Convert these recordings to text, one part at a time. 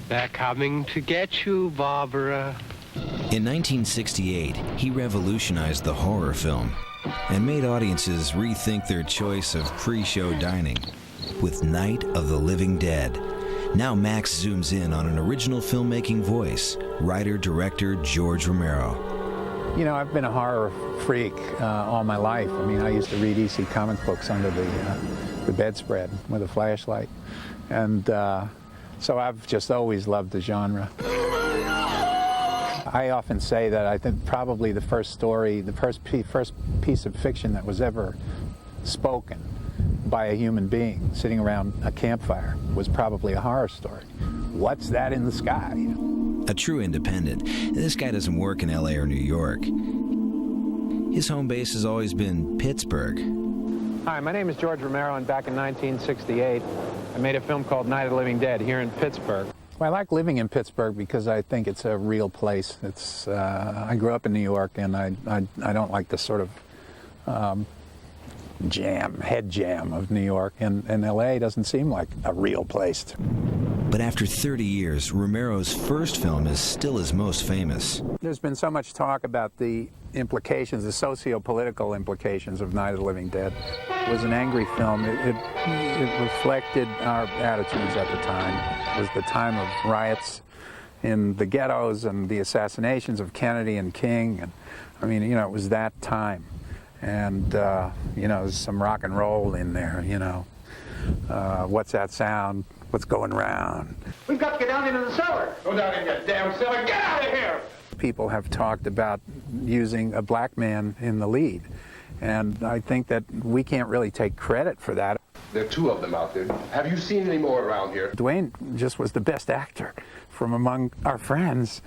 They're coming to get you, Barbara. In 1968, he revolutionized the horror film and made audiences rethink their choice of pre-show dining with Night of the Living Dead. Now Max zooms in on an original filmmaking voice, writer-director George Romero. You know, I've been a horror freak all my life. I mean, I used to read EC comic books under the bedspread with a flashlight. And so I've just always loved the genre. I often say that I think probably the first story, the first piece of fiction that was ever spoken by a human being sitting around a campfire was probably a horror story. What's that in the sky? You know? A true independent, this guy doesn't work in LA or New York. His home base has always been Pittsburgh. Hi, my name is George Romero, and back in 1968, I made a film called Night of the Living Dead here in Pittsburgh. Well, I like living in Pittsburgh because I think it's a real place. It's I grew up in New York, and I don't like the sort of head jam of New York, and LA doesn't seem like a real place. But after 30 years, Romero's first film is still his most famous. There's been so much talk about the implications, the socio-political implications of Night of the Living Dead. It was an angry film. It reflected our attitudes at the time. It was the time of riots in the ghettos and the assassinations of Kennedy and King. And I mean, you know, it was that time. And, you know, there's some rock and roll in there, you know. What's that sound? What's going around? We've got to get down into the cellar. Go down in that damn cellar. Get out of here! People have talked about using a black man in the lead. And I think that we can't really take credit for that. There are two of them out there. Have you seen any more around here? Dwayne just was the best actor from among our friends.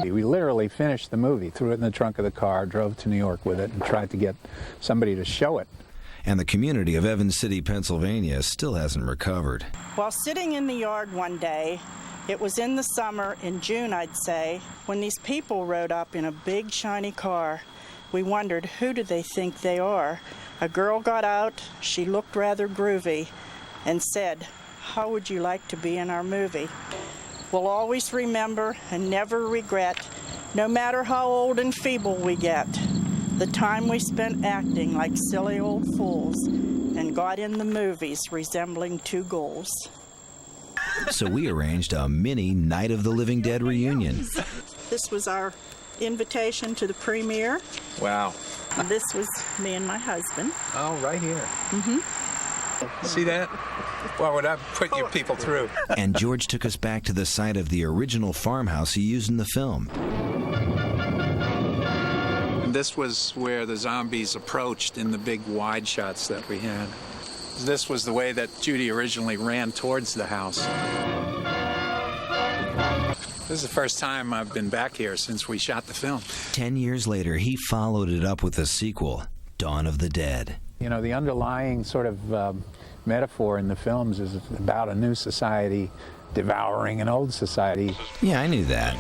We literally finished the movie, threw it in the trunk of the car, drove to New York with it, and tried to get somebody to show it. And the community of Evans City, Pennsylvania still hasn't recovered. While sitting in the yard one day, it was in the summer, in June I'd say, when these people rode up in a big shiny car. We wondered, who do they think they are? A girl got out, she looked rather groovy, and said, "How would you like to be in our movie?" We'll always remember and never regret, no matter how old and feeble we get, the time we spent acting like silly old fools and got in the movies resembling two ghouls. So we arranged a mini Night of the Living Dead reunion. This was our invitation to the premiere. Wow. This was me and my husband. Oh, right here. Mm-hmm. See that? What would I put you people through? And George took us back to the site of the original farmhouse he used in the film. This was where the zombies approached in the big wide shots that we had. This was the way that Judy originally ran towards the house. This is the first time I've been back here since we shot the film. 10 years later, he followed it up with a sequel, Dawn of the Dead. You know, the underlying sort of metaphor in the films is about a new society devouring an old society. Yeah, I knew that.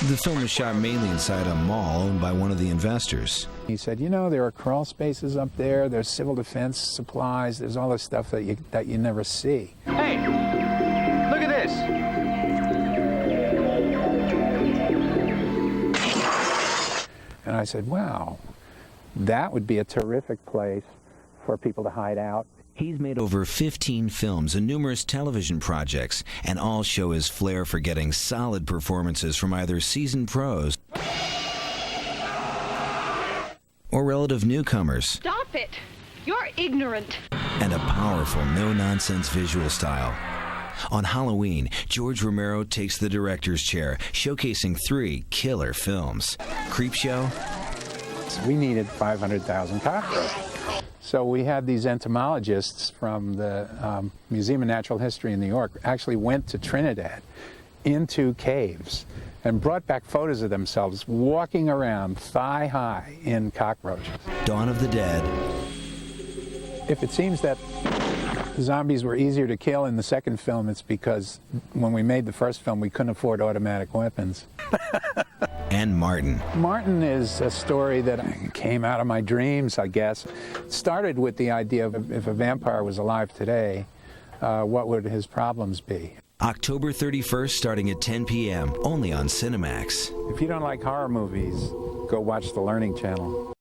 The film was shot mainly inside a mall owned by one of the investors. He said, you know, there are crawl spaces up there, there's civil defense supplies, there's all this stuff that you never see. Hey, look at this. And I said, wow, that would be a terrific place for people to hide out. He's made over 15 films and numerous television projects, and all show his flair for getting solid performances from either seasoned pros or relative newcomers. Stop it! You're ignorant. And a powerful, no-nonsense visual style. On Halloween, George Romero takes the director's chair, showcasing 3 killer films. Creepshow. We needed 500,000 cockroaches. So we had these entomologists from the Museum of Natural History in New York actually went to Trinidad into caves and brought back photos of themselves walking around thigh-high in cockroaches. Dawn of the Dead. If it seems that zombies were easier to kill in the second film, it's because when we made the first film, we couldn't afford automatic weapons. And Martin. Martin is a story that came out of my dreams, I guess. It started with the idea of if a vampire was alive today, what would his problems be? October 31st, starting at 10 p.m., only on Cinemax. If you don't like horror movies, go watch the Learning Channel.